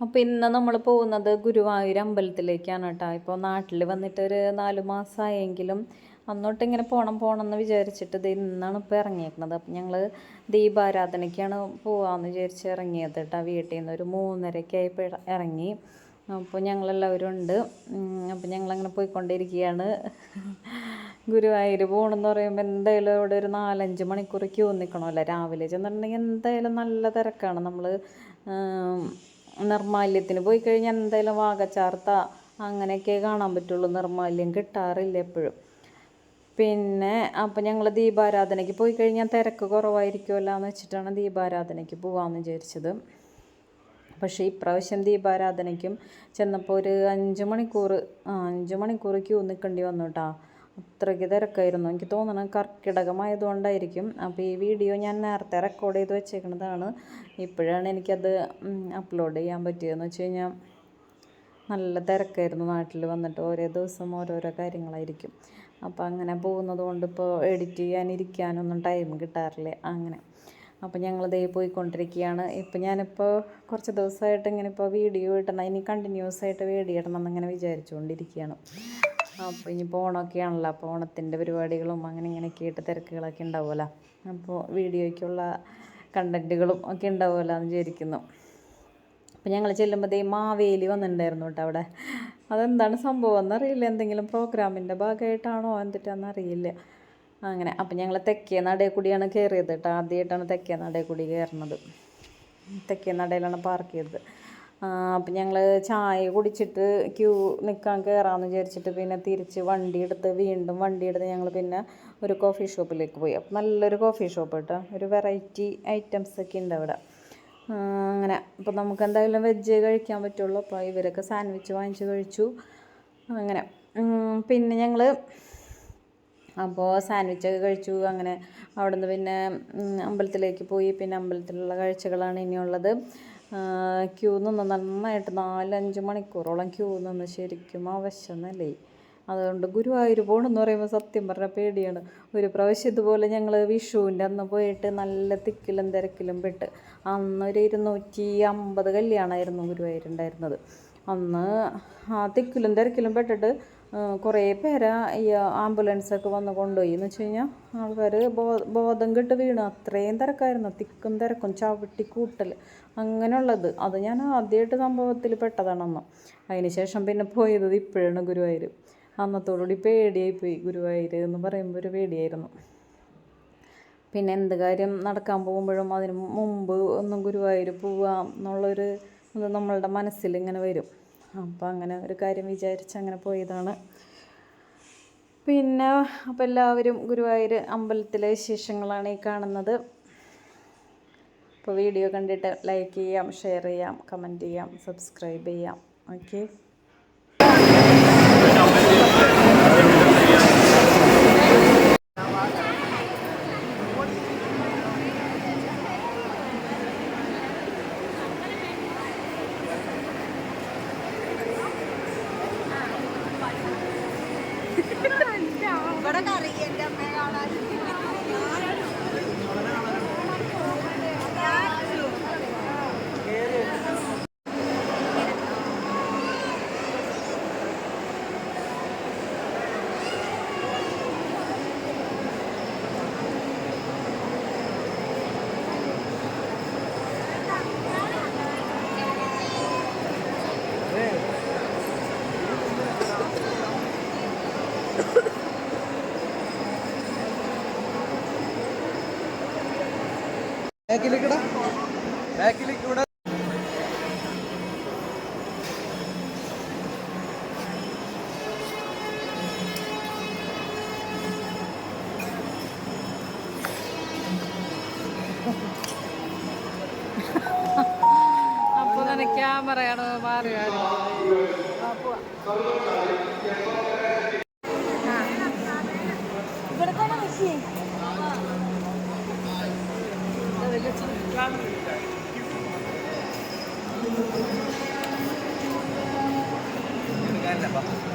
അപ്പോൾ ഇന്ന് നമ്മൾ പോകുന്നത് ഗുരുവായൂർ അമ്പലത്തിലേക്കാണ് കേട്ടോ. ഇപ്പോൾ നാട്ടിൽ വന്നിട്ട് ഒരു 4 മാസമായെങ്കിലും അന്നോട്ട് ഇങ്ങനെ പോകണം എന്ന് വിചാരിച്ചിട്ട് ഇത് ഇന്നാണ് ഇപ്പോൾ ഇറങ്ങിയേക്കുന്നത്. അപ്പം ഞങ്ങൾ ദീപാരാധനയ്ക്കാണ് പോകാമെന്ന് വിചാരിച്ച് ഇറങ്ങിയത് കേട്ടോ. വീട്ടിൽ നിന്ന് ഒരു 3:30 ആയപ്പോൾ ഇറങ്ങി. അപ്പോൾ ഞങ്ങളെല്ലാവരും ഉണ്ട്. അപ്പോൾ ഞങ്ങളങ്ങനെ പോയിക്കൊണ്ടിരിക്കുകയാണ്. ഗുരുവായൂർ പോകണമെന്ന് പറയുമ്പോൾ എന്തായാലും അവിടെ ഒരു 4-5 മണിക്കൂർ ക്യൂ നിൽക്കണമല്ലോ. രാവിലെ ചെന്നിട്ടുണ്ടെങ്കിൽ എന്തായാലും നല്ല തിരക്കാണ്. നമ്മൾ നിർമാല്യത്തിന് പോയി കഴിഞ്ഞാൽ എന്തായാലും വാകച്ചാർത്ത അങ്ങനെയൊക്കെ കാണാൻ പറ്റുള്ളൂ. നിർമാല്യം കിട്ടാറില്ല എപ്പോഴും. പിന്നെ അപ്പോൾ ഞങ്ങൾ ദീപാരാധനയ്ക്ക് പോയി കഴിഞ്ഞാൽ തിരക്ക് കുറവായിരിക്കുമല്ലോ എന്ന് വെച്ചിട്ടാണ് ദീപാരാധനയ്ക്ക് പോകാമെന്ന് വിചാരിച്ചത്. പക്ഷേ ഇപ്രാവശ്യം ദീപാരാധനയ്ക്കും ചെന്നപ്പോൾ ഒരു 5 മണിക്കൂർ ക്യൂ നിൽക്കേണ്ടി വന്നു കേട്ടോ. അത്രയ്ക്ക് തിരക്കായിരുന്നു. എനിക്ക് തോന്നുന്നത് കർക്കിടകമായതുകൊണ്ടായിരിക്കും. അപ്പോൾ ഈ വീഡിയോ ഞാൻ നേരത്തെ റെക്കോർഡ് ചെയ്ത് വെച്ചേക്കുന്നതാണ്. ഇപ്പോഴാണ് എനിക്കത് അപ്ലോഡ് ചെയ്യാൻ പറ്റിയതെന്ന് വെച്ച് കഴിഞ്ഞാൽ നല്ല തിരക്കായിരുന്നു. നാട്ടിൽ വന്നിട്ട് ഓരോ ദിവസം ഓരോരോ കാര്യങ്ങളായിരിക്കും. അപ്പോൾ അങ്ങനെ പോകുന്നത് കൊണ്ട് ഇപ്പോൾ എഡിറ്റ് ചെയ്യാനിരിക്കാനൊന്നും ടൈം കിട്ടാറില്ല അങ്ങനെ. അപ്പോൾ ഞങ്ങളിതേ പോയിക്കൊണ്ടിരിക്കുകയാണ്. ഞാനിപ്പോൾ കുറച്ച് ദിവസമായിട്ട് ഇങ്ങനെ ഇപ്പോൾ വീഡിയോ ഇടണം, ഇനി കണ്ടിന്യൂസ് ആയിട്ട് വീഡിയോ ഇടണം എന്നിങ്ങനെ വിചാരിച്ചുകൊണ്ടിരിക്കുകയാണ്. അപ്പോൾ ഇനി ഓണമൊക്കെയാണല്ലോ. അപ്പോൾ ഓണത്തിൻ്റെ പരിപാടികളും അങ്ങനെ ഇങ്ങനെയൊക്കെ ആയിട്ട് തിരക്കുകളൊക്കെ ഉണ്ടാവുമല്ലോ. അപ്പോൾ വീഡിയോയ്ക്കുള്ള കണ്ടൻറ്റുകളും ഒക്കെ ഉണ്ടാവുമല്ലോ എന്ന് വിചാരിക്കുന്നു. അപ്പോൾ ഞങ്ങൾ ചെല്ലുമ്പോഴത്തേ മാവേലി വന്നിട്ടുണ്ടായിരുന്നു കേട്ടോ അവിടെ. അതെന്താണ് സംഭവം എന്നറിയില്ല. എന്തെങ്കിലും പ്രോഗ്രാമിൻ്റെ ഭാഗമായിട്ടാണോ എന്നിട്ടാണെന്നറിയില്ല. അങ്ങനെ അപ്പോൾ ഞങ്ങൾ തെക്കേ നടയിൽ കൂടിയാണ് കയറിയത് കേട്ടോ. ആദ്യമായിട്ടാണ് തെക്കേ നടയിൽ കൂടി കയറുന്നത്. തെക്കേ നടയിലാണ് പാർക്ക് ചെയ്തത്. അപ്പം ഞങ്ങൾ ചായ കുടിച്ചിട്ട് ക്യൂ നിൽക്കാൻ കയറാമെന്ന് വിചാരിച്ചിട്ട് പിന്നെ തിരിച്ച് വീണ്ടും വണ്ടി എടുത്ത് ഞങ്ങൾ പിന്നെ ഒരു കോഫി ഷോപ്പിലേക്ക് പോയി. അപ്പം നല്ലൊരു കോഫി ഷോപ്പ് കേട്ടോ. ഒരു വെറൈറ്റി ഐറ്റംസൊക്കെ ഉണ്ട് അവിടെ. അങ്ങനെ അപ്പോൾ നമുക്ക് എന്തായാലും വെജ് കഴിക്കാൻ പറ്റുള്ളൂ. അപ്പോൾ ഇവരൊക്കെ സാൻഡ്വിച്ച് വാങ്ങിച്ച് കഴിച്ചു. അങ്ങനെ പിന്നെ ഞങ്ങൾ അപ്പോൾ സാൻഡ്വിച്ചൊക്കെ കഴിച്ചു. അങ്ങനെ അവിടെ നിന്ന് പിന്നെ അമ്പലത്തിലേക്ക് പോയി. പിന്നെ അമ്പലത്തിലുള്ള കാഴ്ചകളാണ് ഇനിയുള്ളത്. ക്യൂ നിന്ന് നന്നായിട്ട് 4-5 മണിക്കൂറോളം ക്യൂ നിന്ന് ശരിക്കും അവശന്നല്ലേ. അതുകൊണ്ട് ഗുരുവായൂർ പോകണമെന്ന് പറയുമ്പോൾ സത്യം പറഞ്ഞാൽ പേടിയാണ്. ഒരു പ്രാവശ്യം ഇതുപോലെ ഞങ്ങൾ വിഷുവിൻ്റെ അന്ന് പോയിട്ട് നല്ല തിക്കിലും തിരക്കിലും പെട്ട് അന്നൊരു 250 കല്യാണമായിരുന്നു ഗുരുവായൂരുണ്ടായിരുന്നത്. അന്ന് ആ തിക്കിലും തിരക്കിലും പെട്ടിട്ട് കുറേ പേരെ ഈ ആംബുലൻസൊക്കെ വന്ന് കൊണ്ടുപോയി. എന്ന് വെച്ച് കഴിഞ്ഞാൽ ആൾക്കാർ ബോധം കെട്ട് വീണ്. അത്രയും തിരക്കായിരുന്നു. തിക്കും തിരക്കും ചവിട്ടി കൂട്ടൽ അങ്ങനെയുള്ളത്. അത് ഞാൻ ആദ്യമായിട്ട് സംഭവത്തിൽ പെട്ടതാണ് അന്ന്. അതിന് ശേഷം പിന്നെ പോയത് ഇപ്പോഴാണ് ഗുരുവായൂർ. അന്നത്തോടുകൂടി പേടിയായിപ്പോയി. ഗുരുവായൂർ എന്ന് പറയുമ്പോൾ ഒരു പേടിയായിരുന്നു. പിന്നെ എന്ത് കാര്യം നടക്കാൻ പോകുമ്പോഴും അതിന് മുമ്പ് ഒന്നും ഗുരുവായൂർ പോവാം എന്നുള്ളൊരു ഇത് നമ്മളുടെ മനസ്സിൽ ഇങ്ങനെ വരും. അപ്പോൾ അങ്ങനെ ഒരു കാര്യം വിചാരിച്ച് അങ്ങനെ പോയതാണ്. പിന്നെ അപ്പോൾ എല്ലാവരും ഗുരുവായൂർ അമ്പലത്തിലെ വിശേഷങ്ങളാണ് ഈ കാണുന്നത്. അപ്പോൾ വീഡിയോ കണ്ടിട്ട് ലൈക്ക് ചെയ്യാം, ഷെയർ ചെയ്യാം, കമൻറ്റ് ചെയ്യാം, സബ്സ്ക്രൈബ് ചെയ്യാം. ഓക്കെ. ഇവിടെ കറി എൻ്റെ അമ്മയെ കാണാൻ ബാക്കിലേക്ക് കൂടെ അപ്പോൾ തന്നെ ക്യാമറയാണ് മാറിയാണ്. ഇവിടെ തന്നെ വെച്ച് എടുക്കാനില്ല.